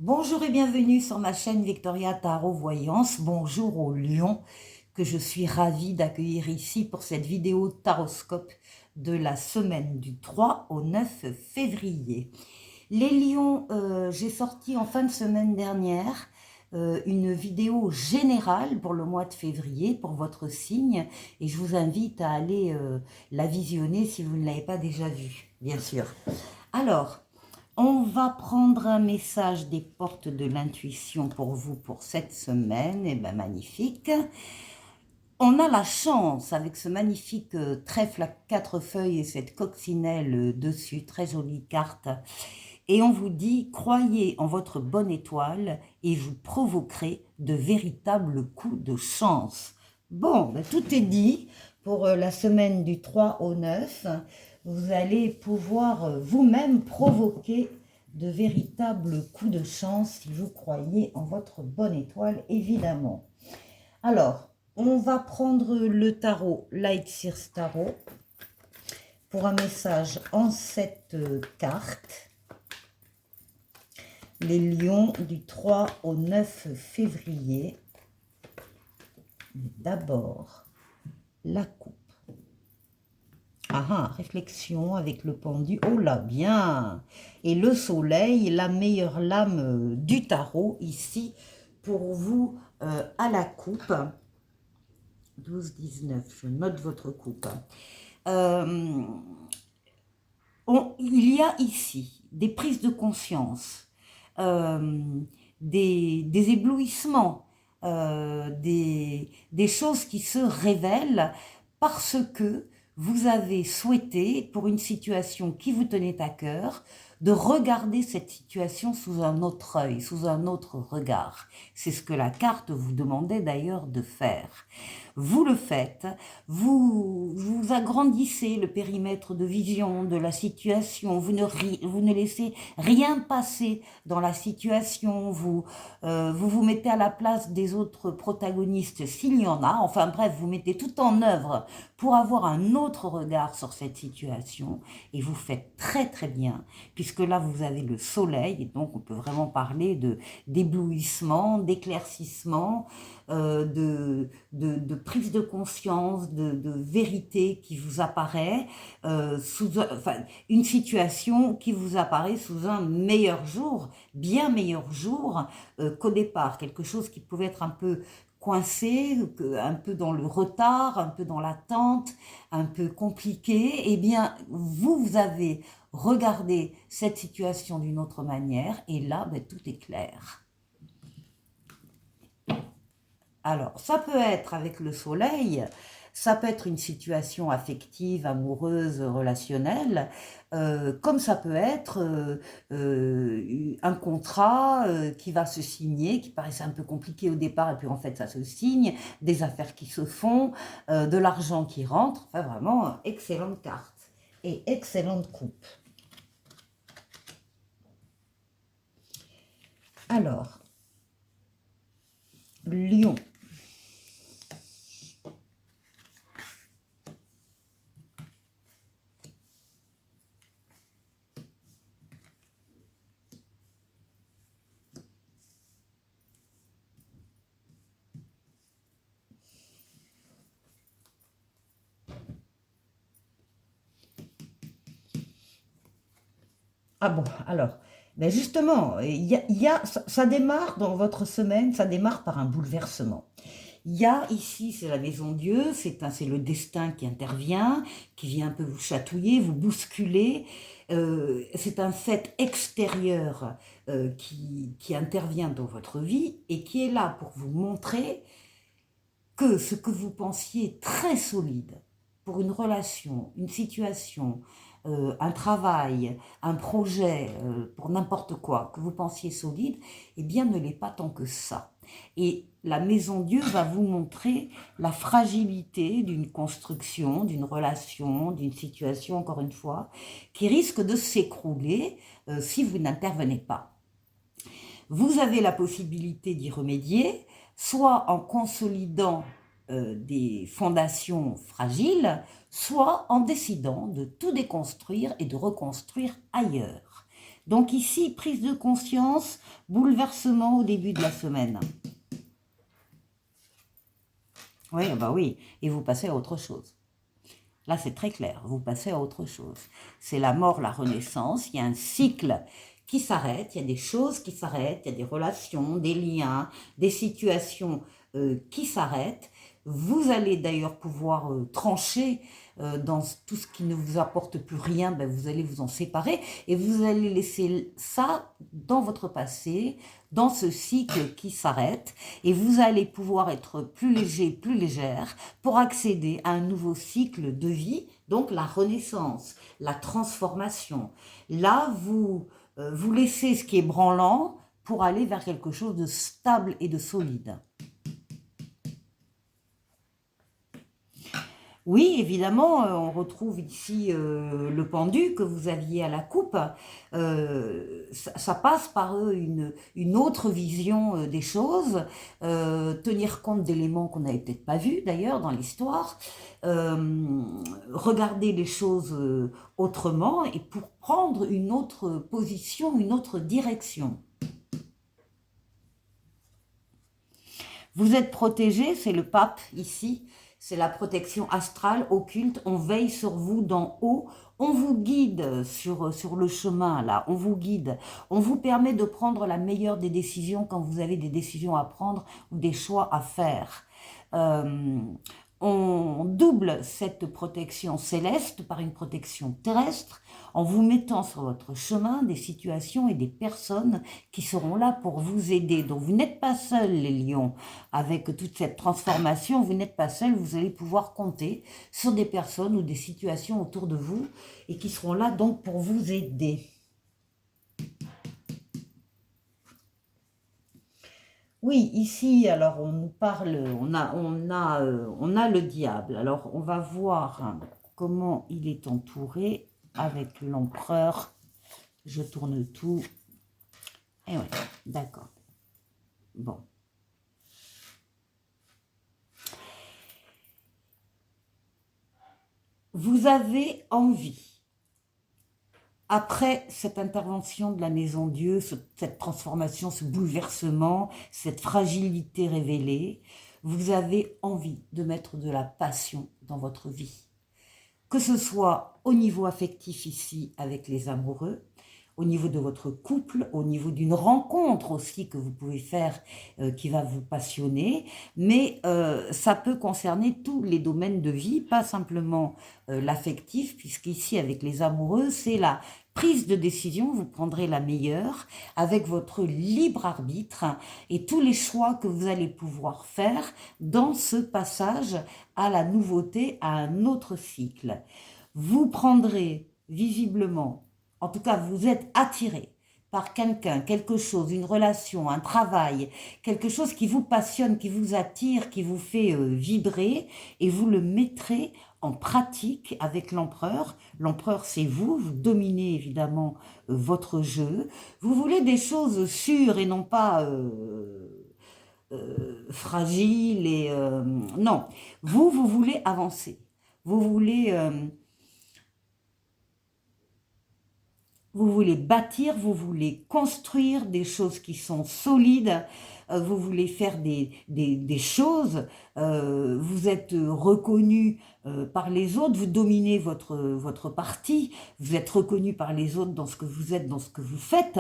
Bonjour et bienvenue sur ma chaîne Victoria Tarot Voyance. Bonjour aux lions que je suis ravie d'accueillir ici pour cette vidéo taroscope de la semaine du 3 au 9 février. Les lions, j'ai sorti en fin de semaine dernière une vidéo générale pour le mois de février, pour votre signe, et je vous invite à aller la visionner si vous ne l'avez pas déjà vue, bien sûr. Alors, on va prendre un message des portes de l'intuition pour vous pour cette semaine. Eh bien, magnifique. On a la chance avec ce magnifique trèfle à 4 feuilles et cette coccinelle dessus, très jolie carte. Et on vous dit, croyez en votre bonne étoile et vous provoquerez de véritables coups de chance. Bon, ben, tout est dit pour la semaine du 3 au 9. Vous allez pouvoir vous-même provoquer de véritables coups de chance si vous croyez en votre bonne étoile, évidemment. Alors, on va prendre le tarot Light Seers Tarot pour un message en 7 cartes. Les lions du 3 au 9 février. D'abord, la coupe. Ah, réflexion avec le pendu. Oh là, bien. Et le soleil, la meilleure lame du tarot, ici, pour vous, à la coupe. 12, 19, je note votre coupe. Il y a ici des prises de conscience, des éblouissements, des choses qui se révèlent parce que vous avez souhaité, pour une situation qui vous tenait à cœur, de regarder cette situation sous un autre œil, sous un autre regard. C'est ce que la carte vous demandait d'ailleurs de faire. Vous le faites, vous agrandissez le périmètre de vision de la situation, vous ne laissez rien passer dans la situation, vous vous mettez à la place des autres protagonistes s'il y en a, enfin bref, vous mettez tout en œuvre pour avoir un autre regard sur cette situation et vous faites très très bien, puisque là vous avez le soleil et donc on peut vraiment parler d'éblouissement, d'éclaircissement, de prise de conscience, de vérité qui vous apparaît, une situation qui vous apparaît sous un meilleur jour, bien meilleur jour qu'au départ, quelque chose qui pouvait être un peu coincé, un peu dans le retard, un peu dans l'attente, un peu compliqué, eh bien, vous avez regardé cette situation d'une autre manière et là, ben, tout est clair. Alors, ça peut être avec le soleil, ça peut être une situation affective, amoureuse, relationnelle, comme ça peut être un contrat qui va se signer, qui paraissait un peu compliqué au départ, et puis en fait ça se signe, des affaires qui se font, de l'argent qui rentre, enfin vraiment, excellente carte et excellente coupe. Alors, Lion. Ah bon, alors, ben justement, ça démarre dans votre semaine, ça démarre par un bouleversement. Il y a ici, c'est la maison Dieu, c'est le destin qui intervient, qui vient un peu vous chatouiller, vous bousculer. C'est un fait extérieur qui intervient dans votre vie et qui est là pour vous montrer que ce que vous pensiez très solide pour une relation, une situation, un travail, un projet, pour n'importe quoi, que vous pensiez solide, eh bien ne l'est pas tant que ça. Et la maison Dieu va vous montrer la fragilité d'une construction, d'une relation, d'une situation, encore une fois, qui risque de s'écrouler si vous n'intervenez pas. Vous avez la possibilité d'y remédier, soit en consolidant des fondations fragiles, soit en décidant de tout déconstruire et de reconstruire ailleurs. Donc ici, prise de conscience, bouleversement au début de la semaine. Oui, bah oui, et vous passez à autre chose. Là, c'est très clair, vous passez à autre chose. C'est la mort, la renaissance, il y a un cycle qui s'arrête, il y a des choses qui s'arrêtent, il y a des relations, des liens, des situations qui s'arrêtent. Vous allez d'ailleurs pouvoir trancher dans tout ce qui ne vous apporte plus rien, ben vous allez vous en séparer et vous allez laisser ça dans votre passé, dans ce cycle qui s'arrête et vous allez pouvoir être plus léger, plus légère pour accéder à un nouveau cycle de vie, donc la renaissance, la transformation. Là, vous laissez ce qui est branlant pour aller vers quelque chose de stable et de solide. Oui, évidemment, on retrouve ici le pendu que vous aviez à la coupe. Ça passe par une autre vision des choses, tenir compte d'éléments qu'on n'avait peut-être pas vus d'ailleurs dans l'histoire, regarder les choses autrement et pour prendre une autre position, une autre direction. Vous êtes protégé, c'est le pape ici, c'est la protection astrale, occulte, on veille sur vous d'en haut, on vous guide sur le chemin là, on vous guide, on vous permet de prendre la meilleure des décisions quand vous avez des décisions à prendre ou des choix à faire. On double cette protection céleste par une protection terrestre en vous mettant sur votre chemin des situations et des personnes qui seront là pour vous aider. Donc vous n'êtes pas seuls les lions avec toute cette transformation, vous n'êtes pas seuls, vous allez pouvoir compter sur des personnes ou des situations autour de vous et qui seront là donc pour vous aider. Oui, ici, alors on nous parle, on a le diable. Alors on va voir comment il est entouré avec l'empereur. Je tourne tout. Et oui, d'accord. Bon. Vous avez envie, après cette intervention de la Maison Dieu, cette transformation, ce bouleversement, cette fragilité révélée, vous avez envie de mettre de la passion dans votre vie. Que ce soit au niveau affectif ici avec les amoureux, au niveau de votre couple, au niveau d'une rencontre aussi que vous pouvez faire qui va vous passionner, mais ça peut concerner tous les domaines de vie, pas simplement l'affectif, puisqu'ici avec les amoureux, c'est la prise de décision, vous prendrez la meilleure avec votre libre arbitre et tous les choix que vous allez pouvoir faire dans ce passage à la nouveauté, à un autre cycle. Vous prendrez visiblement, en tout cas vous êtes attiré par quelqu'un, quelque chose, une relation, un travail, quelque chose qui vous passionne, qui vous attire, qui vous fait vibrer, et vous le mettrez en pratique avec l'empereur. L'empereur, c'est vous, vous dominez évidemment votre jeu. Vous voulez des choses sûres et non pas fragiles. Non, vous voulez avancer. Vous voulez bâtir, vous voulez construire des choses qui sont solides, vous voulez faire des choses, vous êtes reconnu par les autres, vous dominez votre parti, vous êtes reconnu par les autres dans ce que vous êtes, dans ce que vous faites,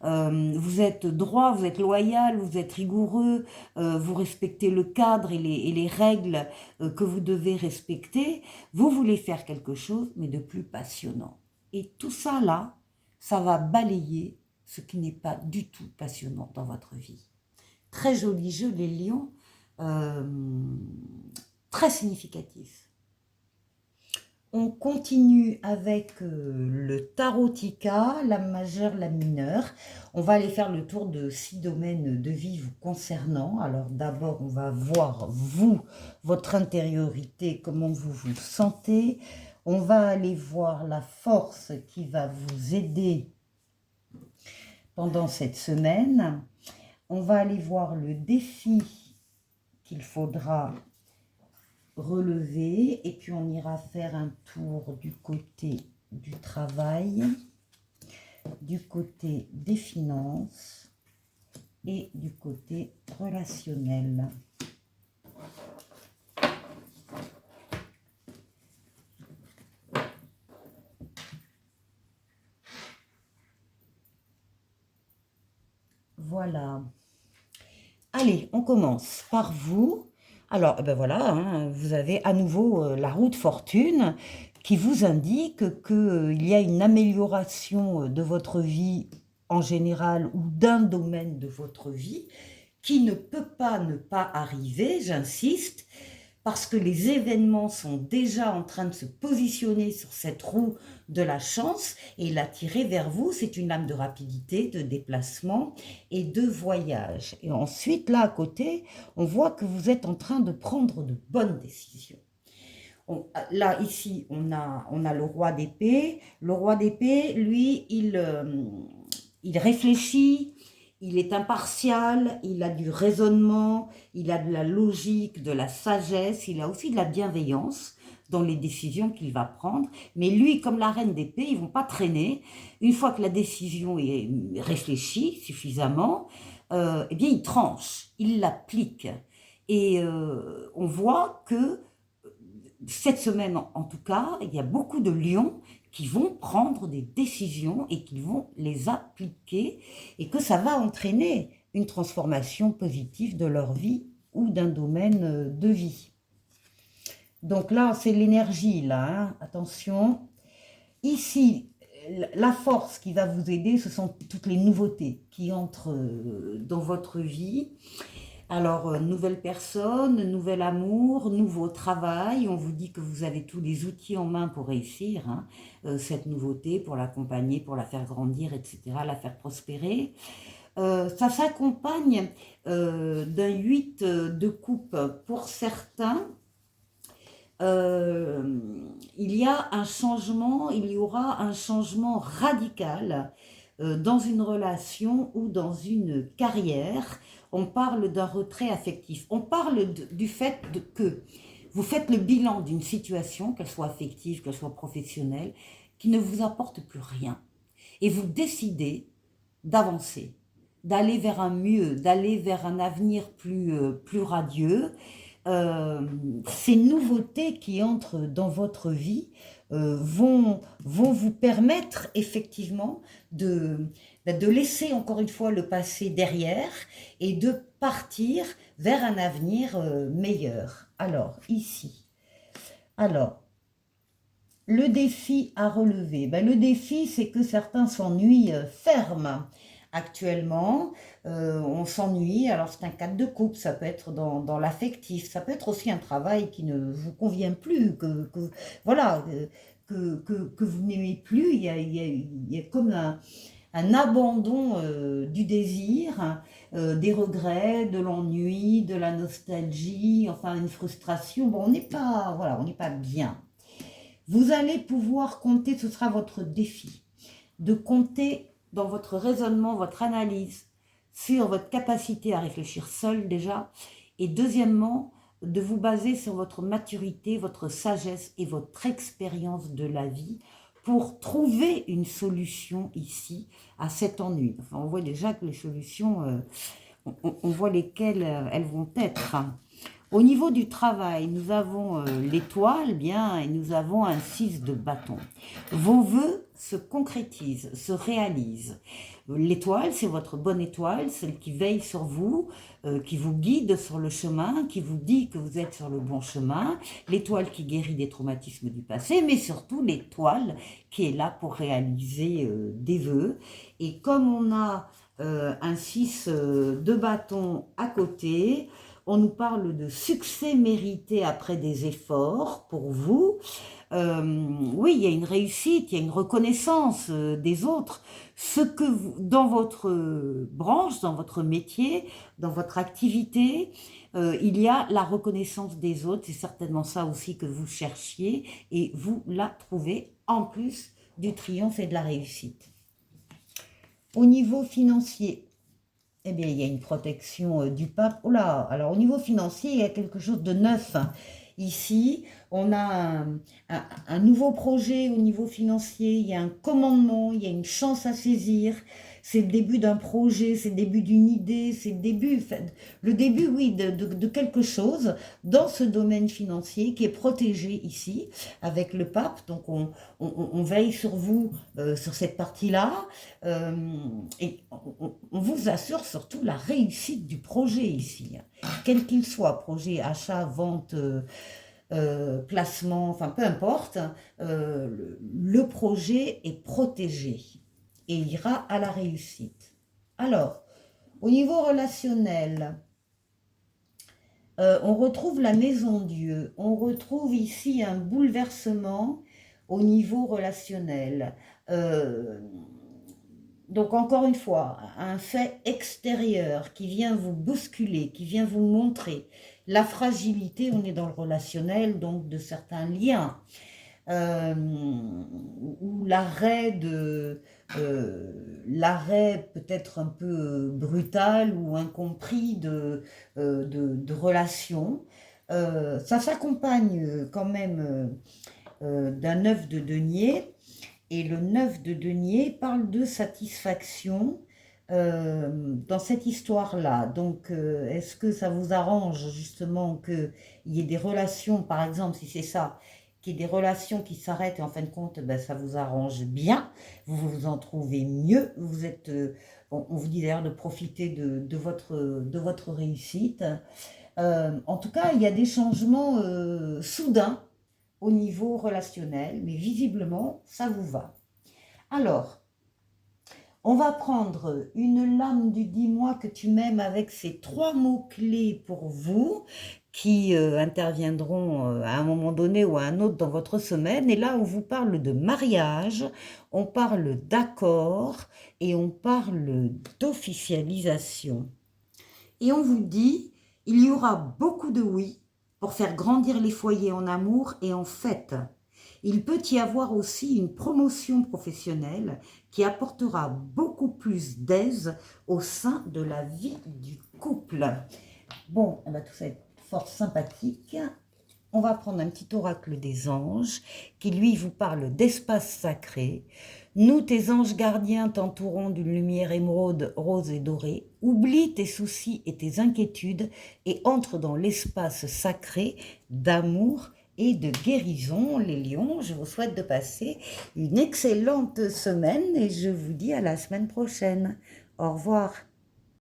vous êtes droit, vous êtes loyal, vous êtes rigoureux, vous respectez le cadre et les règles que vous devez respecter, vous voulez faire quelque chose, mais de plus passionnant. Et tout ça là, ça va balayer ce qui n'est pas du tout passionnant dans votre vie. Très joli jeu, les lions, très significatif. On continue avec le tarotica, la majeure, la mineure. On va aller faire le tour de 6 domaines de vie vous concernant. Alors d'abord, on va voir vous, votre intériorité, comment vous vous sentez. On va aller voir la force qui va vous aider pendant cette semaine. On va aller voir le défi qu'il faudra relever et puis on ira faire un tour du côté du travail. du côté des finances et du côté relationnel. Voilà. Allez, on commence par vous. Alors, ben voilà, hein, vous avez à nouveau la roue de fortune qui vous indique qu'il y a une amélioration de votre vie en général ou d'un domaine de votre vie qui ne peut pas ne pas arriver, j'insiste, parce que les événements sont déjà en train de se positionner sur cette roue de la chance et l'attirer vers vous. C'est une lame de rapidité, de déplacement et de voyage. Et ensuite, là à côté, on voit que vous êtes en train de prendre de bonnes décisions. Là, ici, on a le roi d'épée. Le roi d'épée, lui, il réfléchit, il est impartial, il a du raisonnement, il a de la logique, de la sagesse, il a aussi de la bienveillance dans les décisions qu'il va prendre. Mais lui, comme la reine d'épée, ils ne vont pas traîner. Une fois que la décision est réfléchie suffisamment, eh bien, il tranche, il l'applique. Et on voit que cette semaine, en tout cas, il y a beaucoup de lions qui vont prendre des décisions et qui vont les appliquer et que ça va entraîner une transformation positive de leur vie ou d'un domaine de vie. Donc là, c'est l'énergie, là, hein. Attention. Ici, la force qui va vous aider, ce sont toutes les nouveautés qui entrent dans votre vie. Alors, nouvelle personne, nouvel amour, nouveau travail. On vous dit que vous avez tous les outils en main pour réussir hein, cette nouveauté, pour l'accompagner, pour la faire grandir, etc., la faire prospérer. Ça s'accompagne d'un 8 de coupe pour certains. Il y a un changement, il y aura un changement radical dans une relation ou dans une carrière. On parle d'un retrait affectif. On parle du fait que vous faites le bilan d'une situation, qu'elle soit affective, qu'elle soit professionnelle, qui ne vous apporte plus rien. Et vous décidez d'avancer, d'aller vers un mieux, d'aller vers un avenir plus radieux. Ces nouveautés qui entrent dans votre vie vont vous permettre effectivement de laisser encore une fois le passé derrière et de partir vers un avenir meilleur. Alors, ici, le défi à relever, le défi c'est que certains s'ennuient ferme. Actuellement, on s'ennuie, alors c'est un cadre de couple, ça peut être dans l'affectif, ça peut être aussi un travail qui ne vous convient plus, voilà, que vous n'aimez plus, il y a comme un abandon du désir, des regrets, de l'ennui, de la nostalgie, enfin une frustration, bon, on n'est pas, voilà, on n'est pas bien. Vous allez pouvoir compter, ce sera votre défi, de compter dans votre raisonnement, votre analyse, sur votre capacité à réfléchir seul déjà, et deuxièmement, de vous baser sur votre maturité, votre sagesse et votre expérience de la vie pour trouver une solution ici à cet ennui. Enfin, on voit déjà que les solutions, on voit lesquelles elles vont être. Au niveau du travail, nous avons l'étoile, bien, et nous avons un 6 de bâton. Vos vœux se concrétisent, se réalisent. L'étoile, c'est votre bonne étoile, celle qui veille sur vous, qui vous guide sur le chemin, qui vous dit que vous êtes sur le bon chemin. L'étoile qui guérit des traumatismes du passé, mais surtout l'étoile qui est là pour réaliser des vœux. Et comme on a un 6 de bâton à côté, on nous parle de succès mérité après des efforts pour vous. Oui, il y a une réussite, il y a une reconnaissance des autres. Ce que vous, dans votre branche, dans votre métier, dans votre activité, il y a la reconnaissance des autres. C'est certainement ça aussi que vous cherchiez et vous la trouvez en plus du triomphe et de la réussite. Au niveau financier, eh bien, il y a une protection du pape. Oh là, alors au niveau financier, il y a quelque chose de neuf Ici, on a un nouveau projet au niveau financier, il y a un commandement, il y a une chance à saisir. C'est le début d'un projet, c'est le début d'une idée, c'est le début, oui, de quelque chose dans ce domaine financier qui est protégé ici avec le pape. Donc, on veille sur vous, sur cette partie-là, et on vous assure surtout la réussite du projet ici, quel qu'il soit, projet, achat, vente, placement, enfin peu importe, le projet est protégé et ira à la réussite. Alors, au niveau relationnel, on retrouve la maison Dieu, on retrouve ici un bouleversement au niveau relationnel. Donc encore une fois, un fait extérieur qui vient vous bousculer, qui vient vous montrer la fragilité, on est dans le relationnel, donc de certains liens, ou l'arrêt peut-être un peu brutal ou incompris de relations. Ça s'accompagne quand même d'un 9 de denier. Et le 9 de denier parle de satisfaction dans cette histoire-là. Donc, est-ce que ça vous arrange justement qu'il y ait des relations, par exemple, si c'est ça, qu'il y ait des relations qui s'arrêtent et en fin de compte, ben, ça vous arrange bien, vous vous en trouvez mieux, vous êtes, on vous dit d'ailleurs de profiter de votre réussite. En tout cas, il y a des changements soudains au niveau relationnel, mais visiblement, ça vous va. Alors, on va prendre une lame du dis-moi que tu m'aimes avec ces 3 mots-clés pour vous qui interviendront à un moment donné ou à un autre dans votre semaine. Et là, on vous parle de mariage, on parle d'accord et on parle d'officialisation. Et on vous dit, il y aura beaucoup de oui pour faire grandir les foyers en amour et en fête. Il peut y avoir aussi une promotion professionnelle qui apportera beaucoup plus d'aise au sein de la vie du couple. Bon, tout ça est fort sympathique. On va prendre un petit oracle des anges qui, lui, vous parle d'espace sacré. Nous, tes anges gardiens, t'entourons d'une lumière émeraude, rose et dorée. Oublie tes soucis et tes inquiétudes et entre dans l'espace sacré d'amour et de guérison. Les lions, je vous souhaite de passer une excellente semaine et je vous dis à la semaine prochaine. Au revoir.